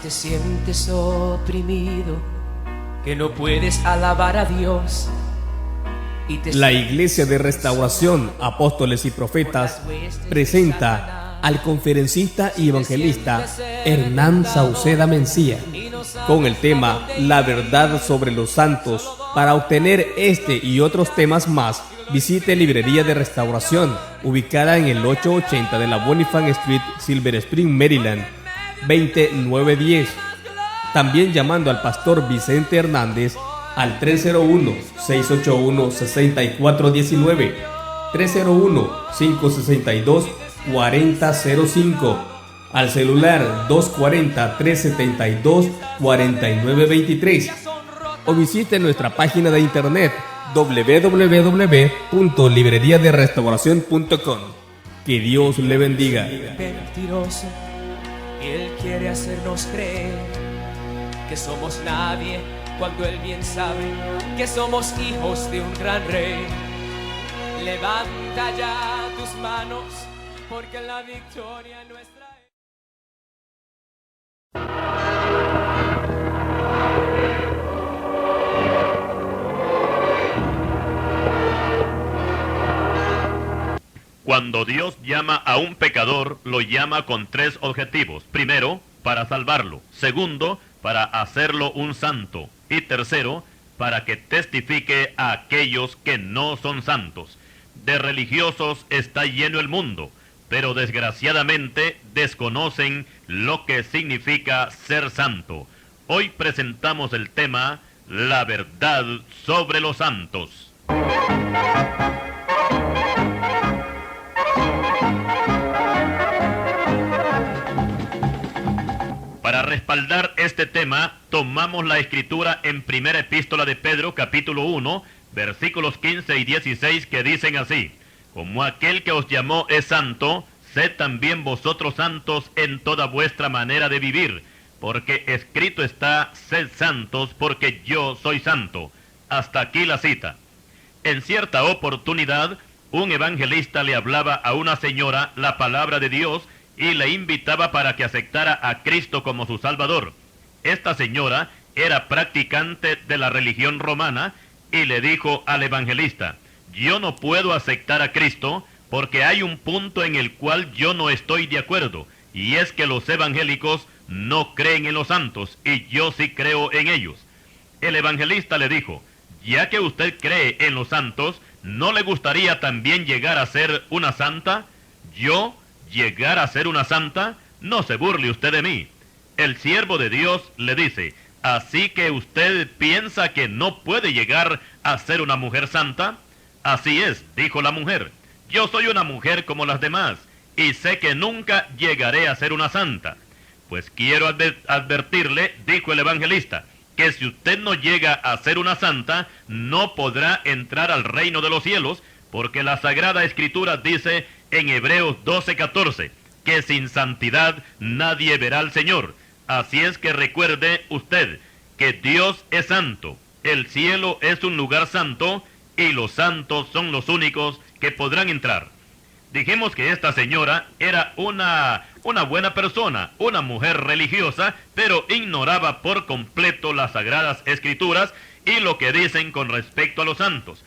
te sientes oprimido, que no puedes alabar a Dios. La Iglesia de Restauración, Apóstoles y Profetas presenta al conferencista y evangelista Hernán Sauceda Mencía con el tema La verdad sobre los santos. Para obtener este y otros temas más, visite Librería de Restauración, ubicada en el 880 de la Bonifant Street, Silver Spring, Maryland, 20910. También llamando al pastor Vicente Hernández al 301-681-6419, 301-562-4005, al celular 240-372-4923, o visite nuestra página de internet www.libreriaderestauracion.com. Que Dios le bendiga. Mentiroso, él quiere hacernos creer que somos nadie, cuando él bien sabe que somos hijos de un gran rey. Levanta ya tus manos, porque la victoria es nuestra. Cuando Dios llama a un pecador, lo llama con tres objetivos. Primero, para salvarlo. Segundo, para hacerlo un santo. Y tercero, para que testifique a aquellos que no son santos. De religiosos está lleno el mundo, pero desgraciadamente desconocen lo que significa ser santo. Hoy presentamos el tema, la verdad sobre los santos. Para respaldar este tema, tomamos la escritura en primera epístola de Pedro, capítulo 1, versículos 15 y 16, que dicen así: como aquel que os llamó es santo, sed también vosotros santos en toda vuestra manera de vivir, porque escrito está, sed santos, porque yo soy santo. Hasta aquí la cita. En cierta oportunidad, un evangelista le hablaba a una señora la palabra de Dios y le invitaba para que aceptara a Cristo como su Salvador. Esta señora era practicante de la religión romana y le dijo al evangelista: yo no puedo aceptar a Cristo porque hay un punto en el cual yo no estoy de acuerdo, y es que los evangélicos no creen en los santos y yo sí creo en ellos. El evangelista le dijo: ya que usted cree en los santos, ¿no le gustaría también llegar a ser una santa? ¿Yo llegar a ser una santa? No se burle usted de mí. El siervo de Dios le dice: ¿así que usted piensa que no puede llegar a ser una mujer santa? Así es, dijo la mujer. Yo soy una mujer como las demás, y sé que nunca llegaré a ser una santa. Pues quiero advertirle, dijo el evangelista, que si usted no llega a ser una santa, no podrá entrar al reino de los cielos, porque la Sagrada Escritura dice en Hebreos 12:14, que sin santidad nadie verá al Señor. Así es que recuerde usted que Dios es santo, el cielo es un lugar santo, y los santos son los únicos que podrán entrar. Dijimos que esta señora era una buena persona, una mujer religiosa, pero ignoraba por completo las Sagradas Escrituras y lo que dicen con respecto a los santos.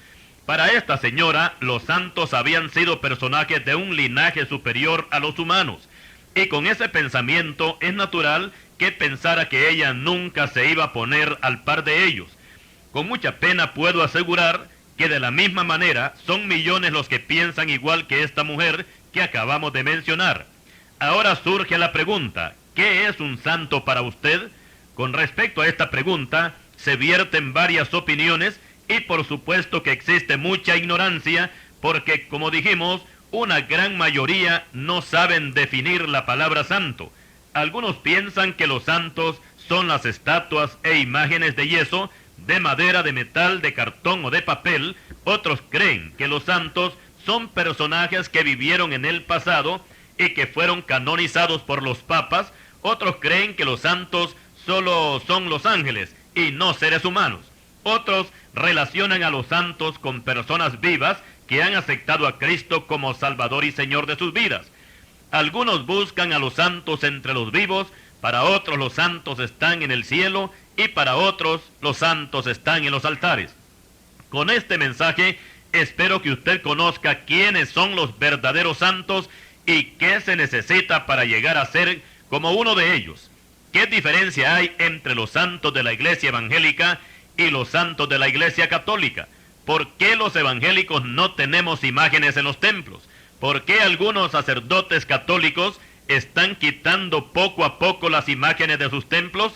Para esta señora, los santos habían sido personajes de un linaje superior a los humanos, y con ese pensamiento es natural que pensara que ella nunca se iba a poner al par de ellos. Con mucha pena puedo asegurar que de la misma manera son millones los que piensan igual que esta mujer que acabamos de mencionar. Ahora surge la pregunta: ¿qué es un santo para usted? Con respecto a esta pregunta, se vierten varias opiniones y por supuesto que existe mucha ignorancia, porque como dijimos, una gran mayoría no saben definir la palabra santo. Algunos piensan que los santos son las estatuas e imágenes de yeso, de madera, de metal, de cartón o de papel. Otros creen que los santos son personajes que vivieron en el pasado y que fueron canonizados por los papas. Otros creen que los santos solo son los ángeles y no seres humanos. Otros relacionan a los santos con personas vivas que han aceptado a Cristo como Salvador y Señor de sus vidas. Algunos buscan a los santos entre los vivos para otros los santos están en el cielo, y para otros los santos están en los altares. Con este mensaje espero que usted conozca quiénes son los verdaderos santos y qué se necesita para llegar a ser como uno de ellos. ¿Qué diferencia hay entre los santos de la iglesia evangélica y los santos de la iglesia católica? ¿Por qué los evangélicos no tenemos imágenes en los templos? ¿Por qué algunos sacerdotes católicos están quitando poco a poco las imágenes de sus templos?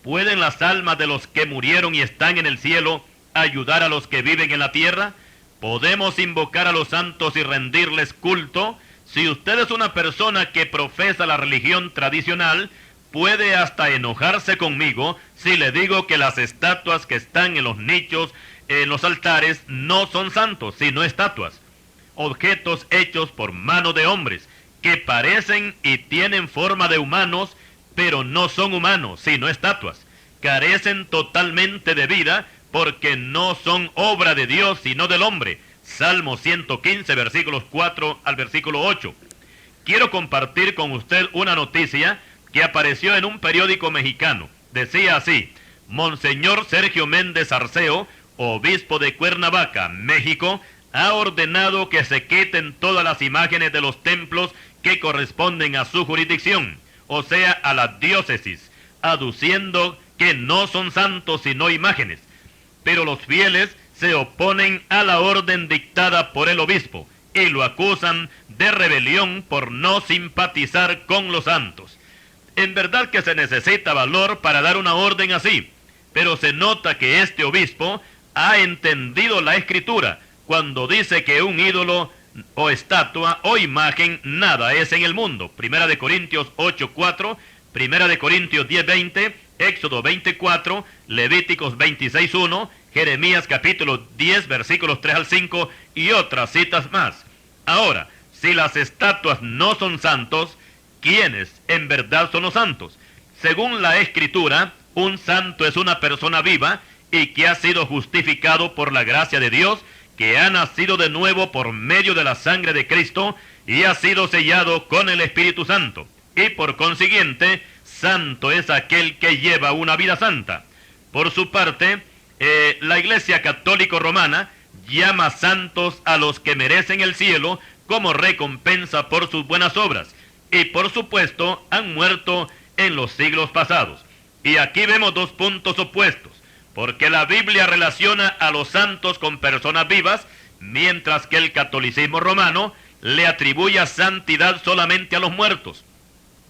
¿Pueden las almas de los que murieron y están en el cielo ayudar a los que viven en la tierra? ¿Podemos invocar a los santos y rendirles culto? Si usted es una persona que profesa la religión tradicional, puede hasta enojarse conmigo si le digo que las estatuas que están en los nichos, en los altares, no son santos, sino estatuas. Objetos hechos por mano de hombres, que parecen y tienen forma de humanos, pero no son humanos, sino estatuas. Carecen totalmente de vida, porque no son obra de Dios, sino del hombre. Salmo 115, versículos 4 al versículo 8. Quiero compartir con usted una noticia que apareció en un periódico mexicano. Decía así: Monseñor Sergio Méndez Arceo, obispo de Cuernavaca, México, ha ordenado que se quiten todas las imágenes de los templos que corresponden a su jurisdicción, o sea, a la diócesis, aduciendo que no son santos sino imágenes. Pero los fieles se oponen a la orden dictada por el obispo y lo acusan de rebelión por no simpatizar con los santos. En verdad que se necesita valor para dar una orden así, pero se nota que este obispo ha entendido la Escritura cuando dice que un ídolo o estatua o imagen nada es en el mundo. Primera de Corintios 8:4, Primera de Corintios 10:20, Éxodo 24, Levíticos 26:1, Jeremías capítulo 10, versículos 3 al 5 y otras citas más. Ahora, si las estatuas no son santos, ¿quiénes en verdad son los santos? Según la Escritura, un santo es una persona viva y que ha sido justificado por la gracia de Dios, que ha nacido de nuevo por medio de la sangre de Cristo y ha sido sellado con el Espíritu Santo. Y por consiguiente, santo es aquel que lleva una vida santa. Por su parte, la Iglesia Católica Romana llama santos a los que merecen el cielo como recompensa por sus buenas obras, y por supuesto han muerto en los siglos pasados. Y aquí vemos dos puntos opuestos, porque la Biblia relaciona a los santos con personas vivas, mientras que el catolicismo romano le atribuye santidad solamente a los muertos.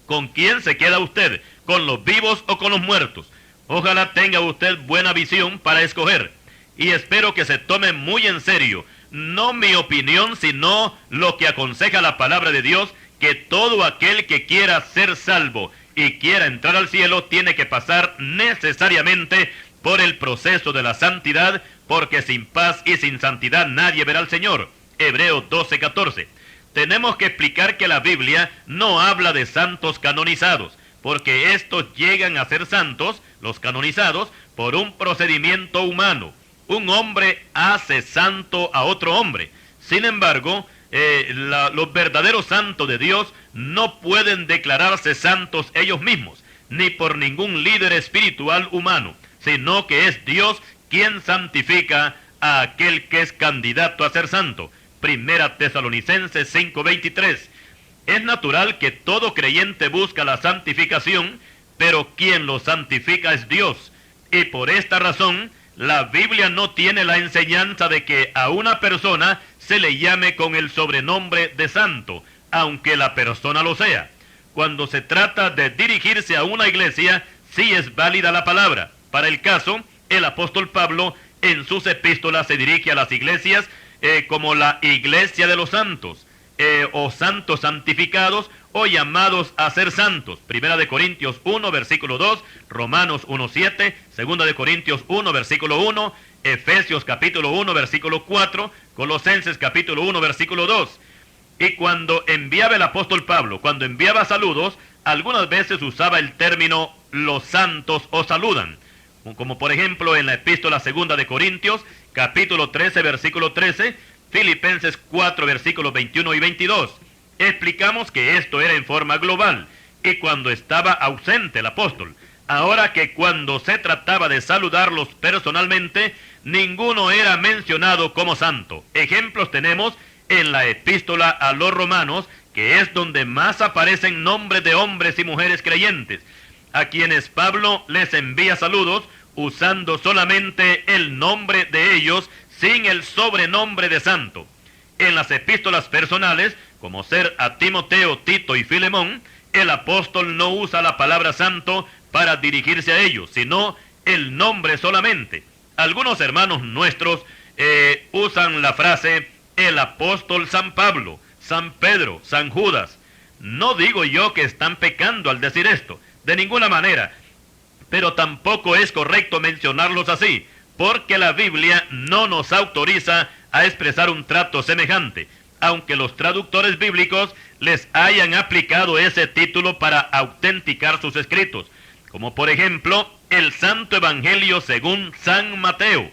¿Con quién se queda usted? ¿Con los vivos o con los muertos? Ojalá tenga usted buena visión para escoger, y espero que se tome muy en serio, no mi opinión, sino lo que aconseja la palabra de Dios, que todo aquel que quiera ser salvo y quiera entrar al cielo tiene que pasar necesariamente por el proceso de la santidad, porque sin paz y sin santidad nadie verá al Señor. Hebreos 12:14. Tenemos que explicar que la Biblia no habla de santos canonizados, porque estos llegan a ser santos, los canonizados, por un procedimiento humano. Un hombre hace santo a otro hombre. Sin embargo, los verdaderos santos de Dios no pueden declararse santos ellos mismos, ni por ningún líder espiritual humano, sino que es Dios quien santifica a aquel que es candidato a ser santo. Primera Tesalonicenses 5:23. Es natural que todo creyente busca la santificación, pero quien lo santifica es Dios. Y por esta razón, la Biblia no tiene la enseñanza de que a una persona se le llame con el sobrenombre de santo, aunque la persona lo sea. Cuando se trata de dirigirse a una iglesia, sí es válida la palabra. Para el caso, el apóstol Pablo en sus epístolas se dirige a las iglesias como la iglesia de los santos, o santos santificados, o llamados a ser santos. Primera de Corintios 1, versículo 2, Romanos 1:7, Segunda de Corintios 1, versículo 1, Efesios capítulo 1, versículo 4, Colosenses capítulo 1, versículo 2. Y cuando enviaba el apóstol Pablo, cuando enviaba saludos, algunas veces usaba el término los santos os saludan, como por ejemplo en la epístola segunda de Corintios, capítulo 13, versículo 13, Filipenses 4, versículos 21 y 22. Explicamos que esto era en forma global, y cuando estaba ausente el apóstol. Ahora que cuando se trataba de saludarlos personalmente, ninguno era mencionado como santo. Ejemplos tenemos en la epístola a los romanos, que es donde más aparecen nombres de hombres y mujeres creyentes, a quienes Pablo les envía saludos usando solamente el nombre de ellos, sin el sobrenombre de santo. En las epístolas personales, como ser a Timoteo, Tito y Filemón, el apóstol no usa la palabra santo para dirigirse a ellos, sino el nombre solamente. Algunos hermanos nuestros usan la frase el apóstol San Pablo, San Pedro, San Judas. No digo yo que están pecando al decir esto, de ninguna manera, pero tampoco es correcto mencionarlos así, porque la Biblia no nos autoriza a expresar un trato semejante, aunque los traductores bíblicos les hayan aplicado ese título para autenticar sus escritos, como por ejemplo el Santo Evangelio según San Mateo.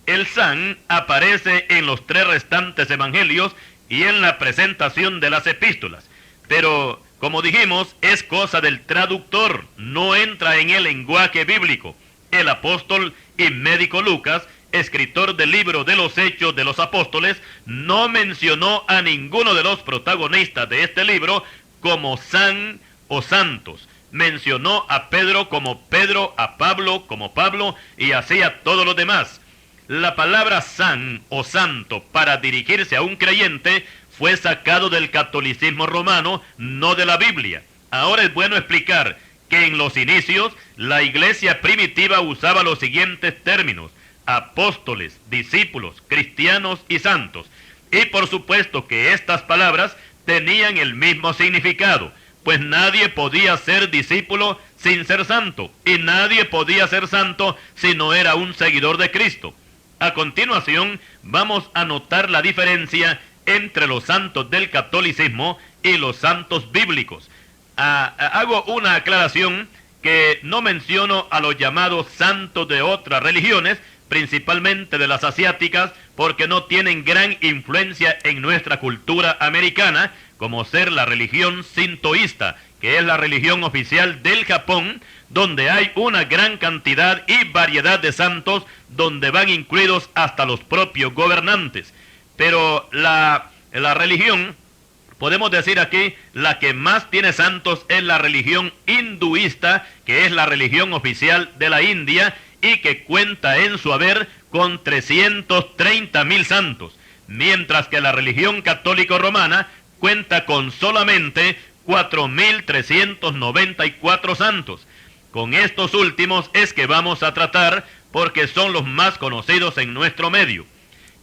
El San aparece en los 3 restantes evangelios y en la presentación de las epístolas, pero como dijimos, es cosa del traductor, no entra en el lenguaje bíblico. El apóstol y médico Lucas, escritor del libro de los Hechos de los Apóstoles, no mencionó a ninguno de los protagonistas de este libro como san o santos. Mencionó a Pedro como Pedro, a Pablo como Pablo, y así a todos los demás. La palabra san o santo para dirigirse a un creyente fue sacado del catolicismo romano, no de la Biblia. Ahora es bueno explicar que en los inicios la iglesia primitiva usaba los siguientes términos: apóstoles, discípulos, cristianos y santos. Y por supuesto que estas palabras tenían el mismo significado, pues nadie podía ser discípulo sin ser santo, y nadie podía ser santo si no era un seguidor de Cristo. A continuación vamos a notar la diferencia entre los santos del catolicismo y los santos bíblicos. Hago una aclaración que no menciono a los llamados santos de otras religiones, principalmente de las asiáticas, porque no tienen gran influencia en nuestra cultura americana, como ser la religión sintoísta, que es la religión oficial del Japón, donde hay una gran cantidad y variedad de santos, donde van incluidos hasta los propios gobernantes. Pero la religión, podemos decir aquí, la que más tiene santos es la religión hinduista, que es la religión oficial de la India, y que cuenta en su haber con 330,000 santos, mientras que la religión católico romana cuenta con solamente 4,394 santos. Con estos últimos es que vamos a tratar, porque son los más conocidos en nuestro medio.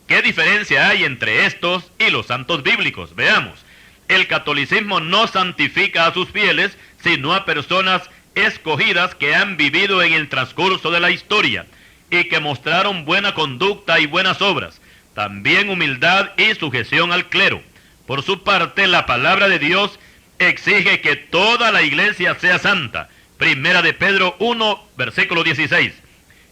¿Qué diferencia hay entre estos y los santos bíblicos? Veamos. El catolicismo no santifica a sus fieles, sino a personas escogidas que han vivido en el transcurso de la historia y que mostraron buena conducta y buenas obras, también humildad y sujeción al clero. Por su parte, la palabra de Dios exige que toda la iglesia sea santa. Primera de Pedro 1, versículo 16.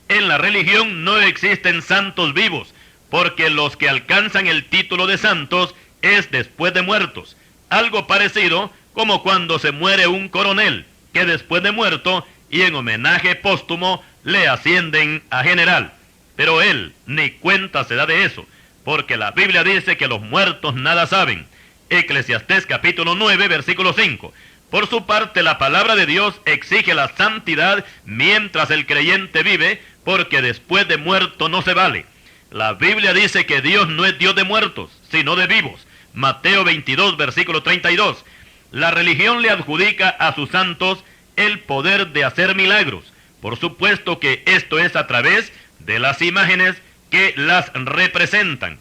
En la religión no existen santos vivos, porque los que alcanzan el título de santos es después de muertos. Algo parecido como cuando se muere un coronel, que después de muerto y en homenaje póstumo le ascienden a general. Pero él ni cuenta se da de eso, porque la Biblia dice que los muertos nada saben. Eclesiastés capítulo 9, versículo 5. Por su parte, la palabra de Dios exige la santidad mientras el creyente vive, porque después de muerto no se vale. La Biblia dice que Dios no es Dios de muertos, sino de vivos. Mateo 22, versículo 32. La religión le adjudica a sus santos el poder de hacer milagros. Por supuesto que esto es a través de las imágenes que las representan.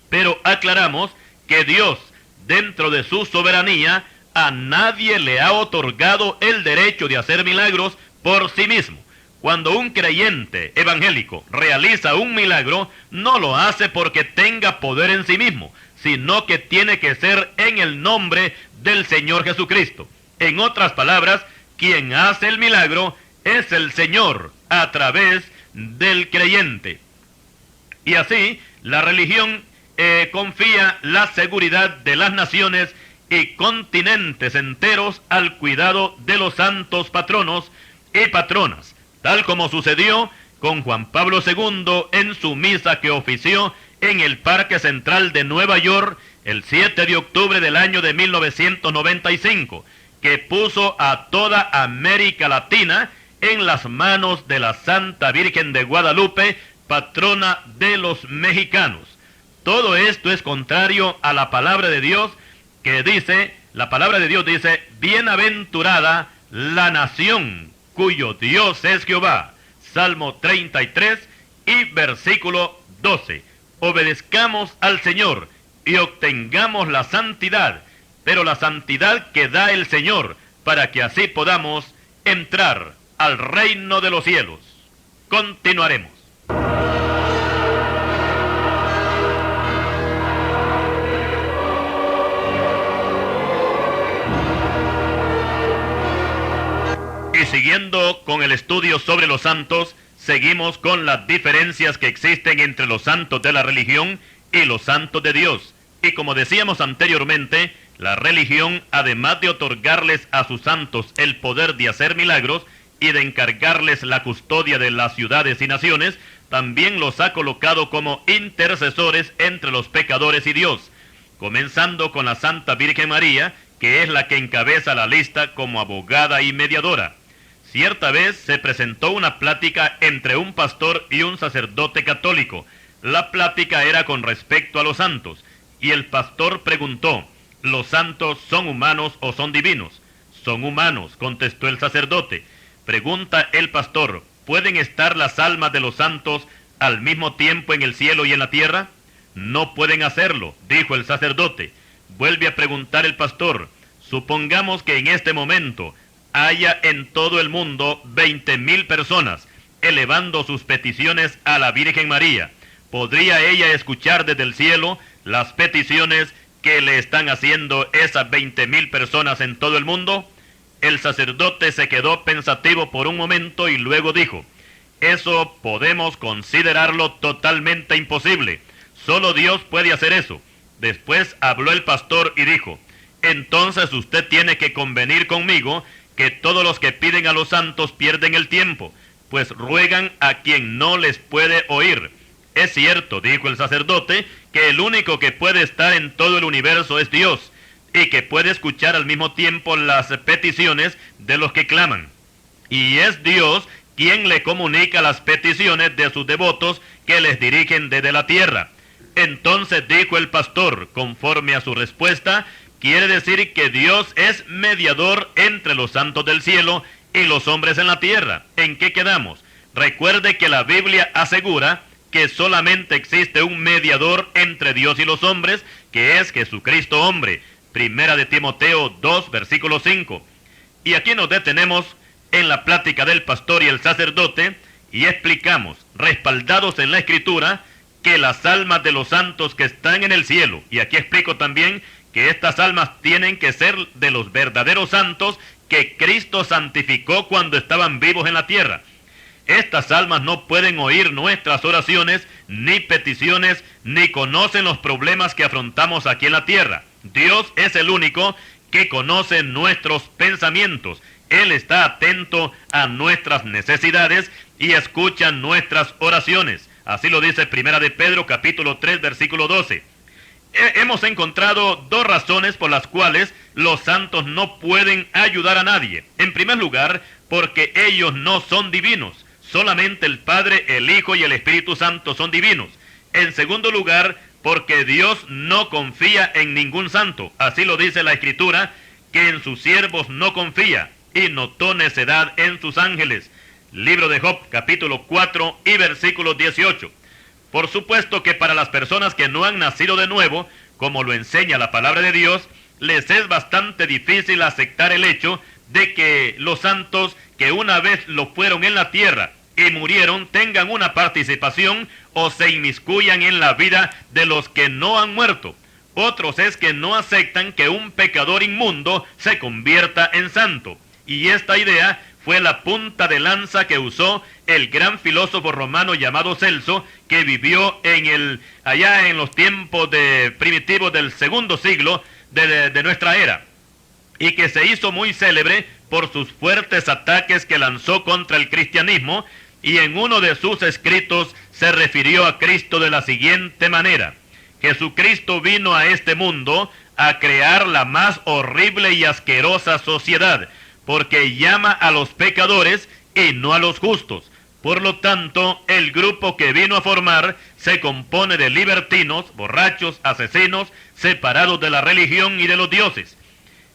Pero aclaramos que Dios, dentro de su soberanía, a nadie le ha otorgado el derecho de hacer milagros por sí mismo. Cuando un creyente evangélico realiza un milagro, no lo hace porque tenga poder en sí mismo, sino que tiene que ser en el nombre del Señor Jesucristo. En otras palabras, quien hace el milagro es el Señor a través del creyente. Y así, la religión confía la seguridad de las naciones y continentes enteros al cuidado de los santos patronos y patronas, tal como sucedió con Juan Pablo II en su misa que ofició en el Parque Central de Nueva York el 7 de octubre del año de 1995, que puso a toda América Latina en las manos de la Santa Virgen de Guadalupe, patrona de los mexicanos. Todo esto es contrario a la palabra de Dios, que dice, la palabra de Dios dice, bienaventurada la nación cuyo Dios es Jehová. Salmo 33 y versículo 12. Obedezcamos al Señor y obtengamos la santidad, pero la santidad que da el Señor, para que así podamos entrar al reino de los cielos. Continuaremos. Y siguiendo con el estudio sobre los santos, seguimos con las diferencias que existen entre los santos de la religión y los santos de Dios. Y como decíamos anteriormente, la religión, además de otorgarles a sus santos el poder de hacer milagros y de encargarles la custodia de las ciudades y naciones, también los ha colocado como intercesores entre los pecadores y Dios, comenzando con la Santa Virgen María, que es la que encabeza la lista como abogada y mediadora. Cierta vez se presentó una plática entre un pastor y un sacerdote católico. La plática era con respecto a los santos, y el pastor preguntó, ¿los santos son humanos o son divinos? Son humanos, contestó el sacerdote. Pregunta el pastor, ¿pueden estar las almas de los santos al mismo tiempo en el cielo y en la tierra? No pueden hacerlo, dijo el sacerdote. Vuelve a preguntar el pastor, supongamos que en este momento haya en todo el mundo 20,000 personas elevando sus peticiones a la Virgen María. ¿Podría ella escuchar desde el cielo las peticiones que le están haciendo esas 20,000 personas en todo el mundo? El sacerdote se quedó pensativo por un momento y luego dijo, eso podemos considerarlo totalmente imposible. Solo Dios puede hacer eso. Después habló el pastor y dijo, entonces usted tiene que convenir conmigo que todos los que piden a los santos pierden el tiempo, pues ruegan a quien no les puede oír. Es cierto, dijo el sacerdote, que el único que puede estar en todo el universo es Dios, y que puede escuchar al mismo tiempo las peticiones de los que claman. Y es Dios quien le comunica las peticiones de sus devotos que les dirigen desde la tierra. Entonces dijo el pastor, conforme a su respuesta, quiere decir que Dios es mediador entre los santos del cielo y los hombres en la tierra. ¿En qué quedamos? Recuerde que la Biblia asegura que solamente existe un mediador entre Dios y los hombres, que es Jesucristo hombre. Primera de Timoteo 2, versículo 5. Y aquí nos detenemos en la plática del pastor y el sacerdote y explicamos, respaldados en la Escritura, que las almas de los santos que están en el cielo, y aquí explico también que estas almas tienen que ser de los verdaderos santos que Cristo santificó cuando estaban vivos en la tierra. Estas almas no pueden oír nuestras oraciones, ni peticiones, ni conocen los problemas que afrontamos aquí en la tierra. Dios es el único que conoce nuestros pensamientos. Él está atento a nuestras necesidades y escucha nuestras oraciones. Así lo dice Primera de Pedro, capítulo 3, versículo 12. Hemos encontrado dos razones por las cuales los santos no pueden ayudar a nadie. En primer lugar, porque ellos no son divinos. Solamente el Padre, el Hijo y el Espíritu Santo son divinos. En segundo lugar, porque Dios no confía en ningún santo. Así lo dice la Escritura, que en sus siervos no confía, y notó necedad en sus ángeles. Libro de Job, capítulo 4 y versículo 18. Por supuesto que para las personas que no han nacido de nuevo, como lo enseña la palabra de Dios, les es bastante difícil aceptar el hecho de que los santos que una vez lo fueron en la tierra y murieron tengan una participación o se inmiscuyan en la vida de los que no han muerto. Otros es que no aceptan que un pecador inmundo se convierta en santo. Y esta idea fue la punta de lanza que usó el gran filósofo romano llamado Celso, que vivió allá en los tiempos primitivos del segundo siglo de nuestra era, y que se hizo muy célebre por sus fuertes ataques que lanzó contra el cristianismo, y en uno de sus escritos se refirió a Cristo de la siguiente manera: Jesucristo vino a este mundo a crear la más horrible y asquerosa sociedad, porque llama a los pecadores y no a los justos. Por lo tanto, el grupo que vino a formar se compone de libertinos, borrachos, asesinos, separados de la religión y de los dioses.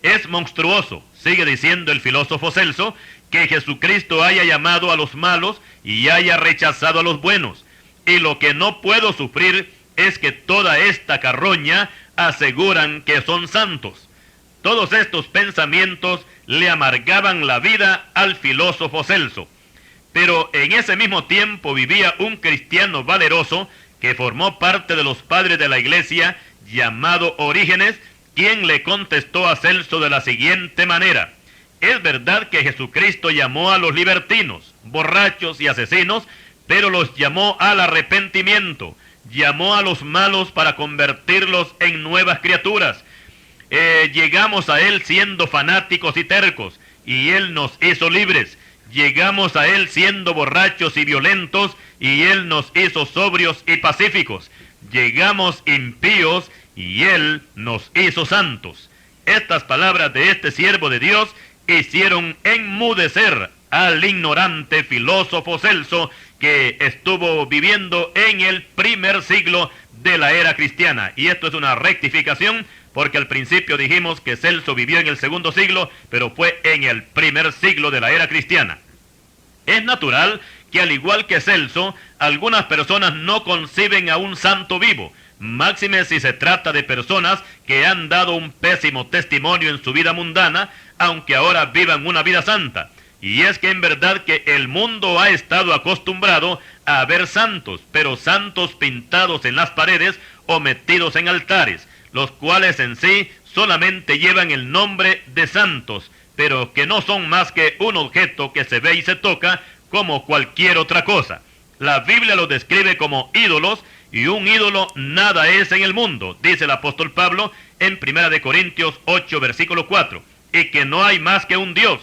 Es monstruoso, sigue diciendo el filósofo Celso, que Jesucristo haya llamado a los malos y haya rechazado a los buenos. Y lo que no puedo sufrir es que toda esta carroña aseguran que son santos. Todos estos pensamientos le amargaban la vida al filósofo Celso. Pero en ese mismo tiempo vivía un cristiano valeroso que formó parte de los padres de la iglesia, llamado Orígenes, quien le contestó a Celso de la siguiente manera: es verdad que Jesucristo llamó a los libertinos, borrachos y asesinos, pero los llamó al arrepentimiento, llamó a los malos para convertirlos en nuevas criaturas. Llegamos a Él siendo fanáticos y tercos, y Él nos hizo libres. Llegamos a Él siendo borrachos y violentos, y Él nos hizo sobrios y pacíficos. Llegamos impíos, y Él nos hizo santos. Estas palabras de este siervo de Dios hicieron enmudecer al ignorante filósofo Celso, que estuvo viviendo en el primer siglo de la era cristiana. Y esto es una rectificación, porque al principio dijimos que Celso vivió en el segundo siglo, pero fue en el primer siglo de la era cristiana. Es natural que, al igual que Celso, algunas personas no conciben a un santo vivo, máxime si se trata de personas que han dado un pésimo testimonio en su vida mundana, aunque ahora vivan una vida santa. Y es que en verdad que el mundo ha estado acostumbrado a ver santos, pero santos pintados en las paredes o metidos en altares, los cuales en sí solamente llevan el nombre de santos, pero que no son más que un objeto que se ve y se toca como cualquier otra cosa. La Biblia los describe como ídolos, y un ídolo nada es en el mundo, dice el apóstol Pablo en 1 Corintios 8, versículo 4, y que no hay más que un Dios.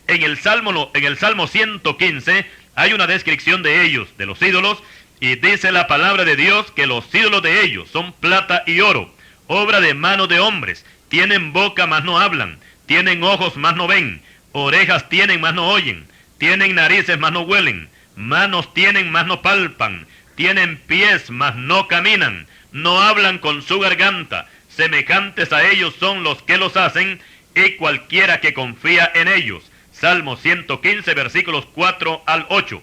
En el Salmo 115 hay una descripción de ellos, de los ídolos, y dice la palabra de Dios que los ídolos de ellos son plata y oro, obra de mano de hombres. Tienen boca, mas no hablan; tienen ojos, mas no ven; orejas tienen, mas no oyen; tienen narices, mas no huelen; manos tienen, mas no palpan; tienen pies, mas no caminan; no hablan con su garganta. Semejantes a ellos son los que los hacen, y cualquiera que confía en ellos. Salmo 115, versículos 4 al 8.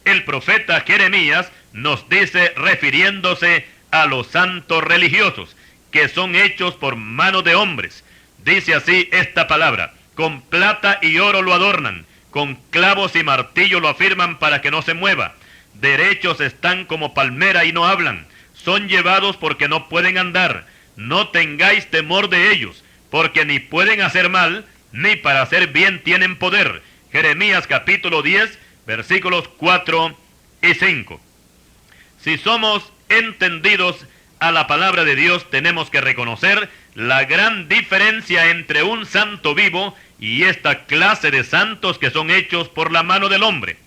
El profeta Jeremías nos dice, refiriéndose a los santos religiosos, que son hechos por mano de hombres. Dice así esta palabra: con plata y oro lo adornan, con clavos y martillo lo afirman para que no se mueva. Derechos están como palmera y no hablan, son llevados porque no pueden andar. No tengáis temor de ellos, porque ni pueden hacer mal, ni para hacer bien tienen poder. Jeremías capítulo 10, versículos 4 y 5. Si somos entendidos a la palabra de Dios, tenemos que reconocer la gran diferencia entre un santo vivo y esta clase de santos que son hechos por la mano del hombre.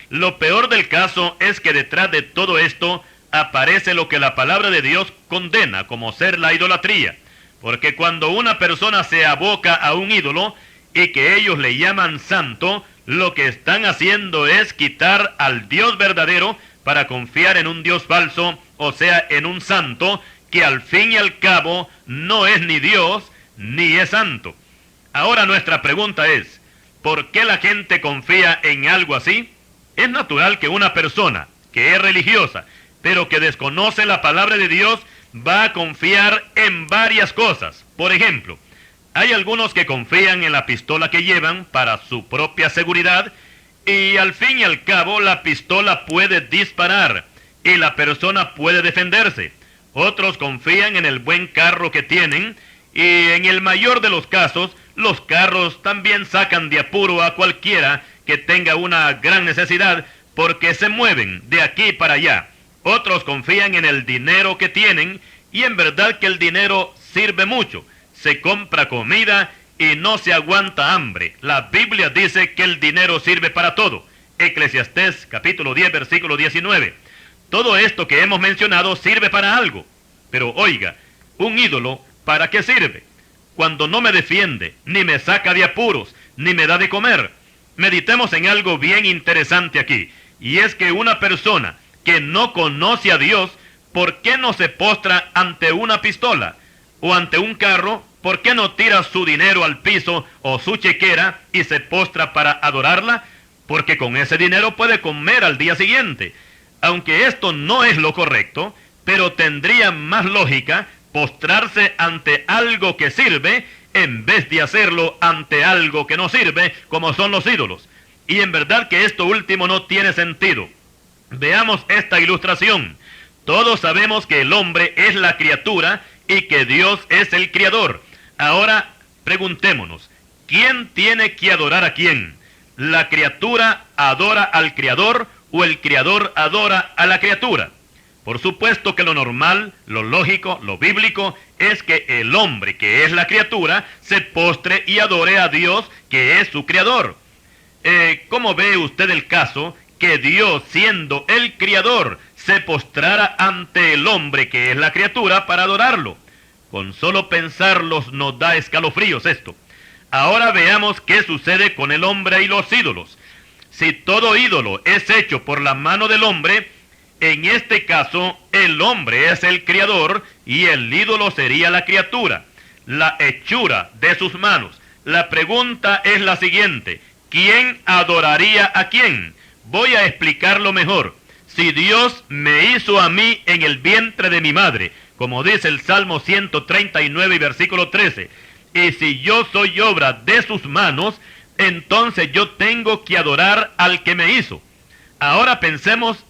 Lo peor del caso es que detrás de todo esto aparece lo que la palabra de Dios condena como ser la idolatría. Porque cuando una persona se aboca a un ídolo y que ellos le llaman santo, lo que están haciendo es quitar al Dios verdadero para confiar en un Dios falso, o sea, en un santo que al fin y al cabo no es ni Dios ni es santo. Ahora nuestra pregunta es, ¿por qué la gente confía en algo así? Es natural que una persona que es religiosa, pero que desconoce la palabra de Dios, va a confiar en varias cosas. Por ejemplo, hay algunos que confían en la pistola que llevan para su propia seguridad, y al fin y al cabo la pistola puede disparar y la persona puede defenderse. Otros confían en el buen carro que tienen, y en el mayor de los casos, los carros también sacan de apuro a cualquiera que tenga una gran necesidad, porque se mueven de aquí para allá. Otros confían en el dinero que tienen, y en verdad que el dinero sirve mucho. se compra comida y no se aguanta hambre. La Biblia dice que el dinero sirve para todo. Eclesiastés capítulo 10, versículo 19. Todo esto que hemos mencionado sirve para algo. Pero oiga, un ídolo, ¿para qué sirve? Cuando no me defiende, ni me saca de apuros, ni me da de comer. Meditemos en algo bien interesante aquí, y es que una persona que no conoce a Dios, ¿por qué no se postra ante una pistola o ante un carro? ¿Por qué no tira su dinero al piso o su chequera y se postra para adorarla? Porque con ese dinero puede comer al día siguiente. Aunque esto no es lo correcto, pero tendría más lógica postrarse ante algo que sirve en vez de hacerlo ante algo que no sirve, como son los ídolos. Y en verdad que esto último no tiene sentido. Veamos esta ilustración. Todos sabemos que el hombre es la criatura y que Dios es el Creador. Ahora preguntémonos, ¿quién tiene que adorar a quién? ¿La criatura adora al Creador o el Creador adora a la criatura? Por supuesto que lo normal, lo lógico, lo bíblico es que el hombre, que es la criatura, se postre y adore a Dios, que es su Creador. ¿Cómo ve usted el caso que Dios, siendo el Creador, se postrara ante el hombre, que es la criatura, para adorarlo? Con solo pensarlos nos da escalofríos esto. Ahora veamos qué sucede con el hombre y los ídolos. Si todo ídolo es hecho por la mano del hombre, en este caso el hombre es el Creador y el ídolo sería la criatura, la hechura de sus manos. La pregunta es la siguiente: ¿quién adoraría a quién? Voy a explicarlo mejor. Si Dios me hizo a mí en el vientre de mi madre, como dice el Salmo 139 y versículo 13, y si yo soy obra de sus manos, entonces yo tengo que adorar al que me hizo. Ahora pensemos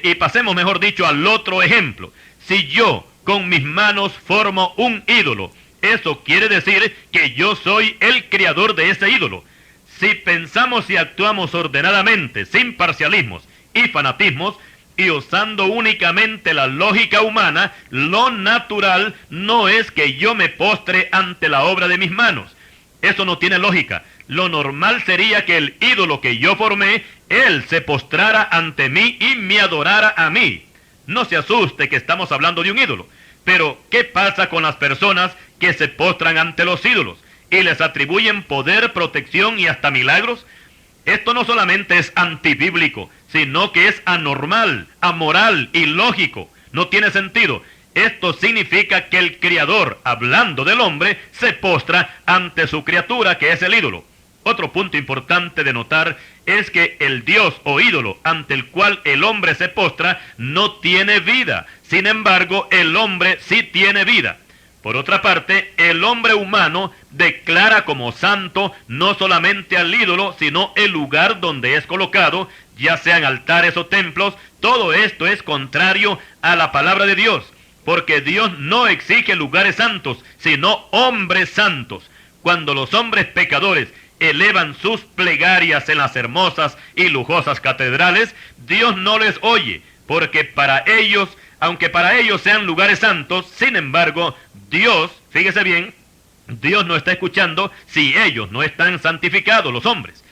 y pasemos, mejor dicho, al otro ejemplo. Si yo con mis manos formo un ídolo, eso quiere decir que yo soy el creador de ese ídolo. Si pensamos y actuamos ordenadamente, sin parcialismos y fanatismos, y usando únicamente la lógica humana, lo natural no es que yo me postre ante la obra de mis manos. Eso no tiene lógica. Lo normal sería que el ídolo que yo formé, él se postrara ante mí y me adorara a mí. No se asuste que estamos hablando de un ídolo. Pero, ¿qué pasa con las personas que se postran ante los ídolos y les atribuyen poder, protección y hasta milagros? Esto no solamente es antibíblico, sino que es anormal, amoral, ilógico. No tiene sentido. Esto significa que el Creador, hablando del hombre, se postra ante su criatura, que es el ídolo. Otro punto importante de notar es que el Dios o ídolo ante el cual el hombre se postra no tiene vida. Sin embargo, el hombre sí tiene vida. Por otra parte, el hombre humano declara como santo no solamente al ídolo, sino el lugar donde es colocado, ya sean altares o templos. Todo esto es contrario a la palabra de Dios, porque Dios no exige lugares santos, sino hombres santos. Cuando los hombres pecadores elevan sus plegarias en las hermosas y lujosas catedrales, Dios no les oye, porque para ellos, aunque para ellos sean lugares santos, sin embargo, Dios, fíjese bien, Dios no está escuchando si ellos no están santificados, los hombres.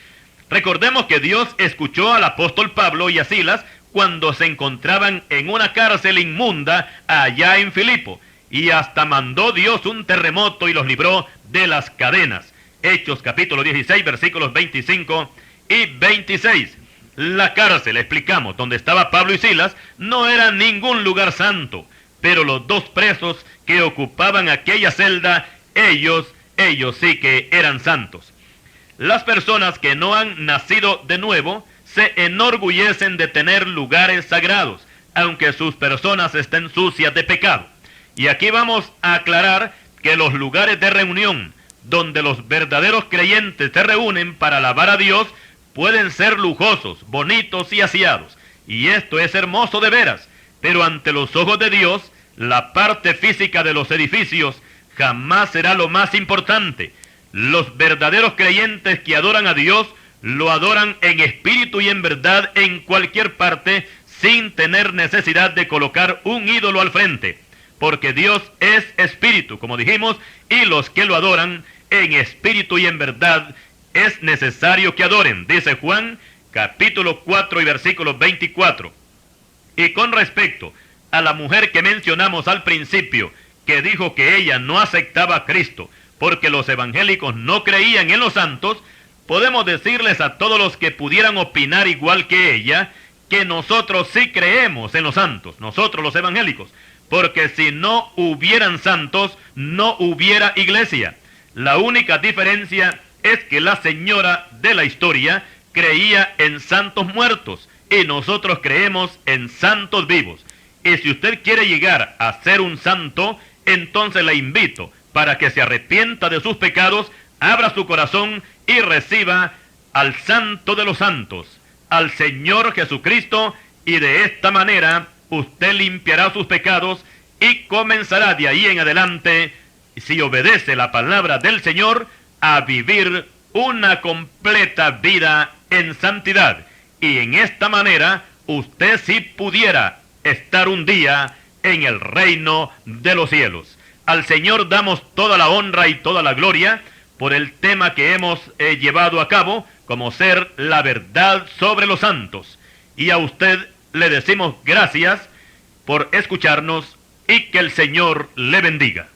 Recordemos que Dios escuchó al apóstol Pablo y a Silas cuando se encontraban en una cárcel inmunda allá en Filipo, y hasta mandó Dios un terremoto y los libró de las cadenas. Hechos capítulo 16, versículos 25 y 26. La cárcel, explicamos, donde estaba Pablo y Silas, no era ningún lugar santo, pero los dos presos que ocupaban aquella celda, ellos sí que eran santos. Las personas que no han nacido de nuevo se enorgullecen de tener lugares sagrados, aunque sus personas estén sucias de pecado. Y aquí vamos a aclarar que los lugares de reunión, donde los verdaderos creyentes se reúnen para alabar a Dios, pueden ser lujosos, bonitos y aseados. Y esto es hermoso de veras, pero ante los ojos de Dios, la parte física de los edificios jamás será lo más importante. Los verdaderos creyentes que adoran a Dios, lo adoran en espíritu y en verdad en cualquier parte, sin tener necesidad de colocar un ídolo al frente. porque Dios es espíritu, como dijimos, y los que lo adoran en espíritu y en verdad es necesario que adoren, dice Juan capítulo 4 y versículo 24. Y con respecto a la mujer que mencionamos al principio, que dijo que ella no aceptaba a Cristo porque los evangélicos no creían en los santos, podemos decirles a todos los que pudieran opinar igual que ella, que nosotros sí creemos en los santos, nosotros los evangélicos, porque si no hubieran santos, no hubiera iglesia. La única diferencia es que la señora de la historia creía en santos muertos y nosotros creemos en santos vivos. Y si usted quiere llegar a ser un santo, entonces le invito para que se arrepienta de sus pecados, abra su corazón y reciba al Santo de los Santos, al Señor Jesucristo, y de esta manera usted limpiará sus pecados y comenzará de ahí en adelante, si obedece la palabra del Señor, a vivir una completa vida en santidad. Y en esta manera usted sí pudiera estar un día en el reino de los cielos. Al Señor damos toda la honra y toda la gloria por el tema que hemos llevado a cabo, como ser la verdad sobre los santos. Y a usted le decimos gracias por escucharnos y que el Señor le bendiga.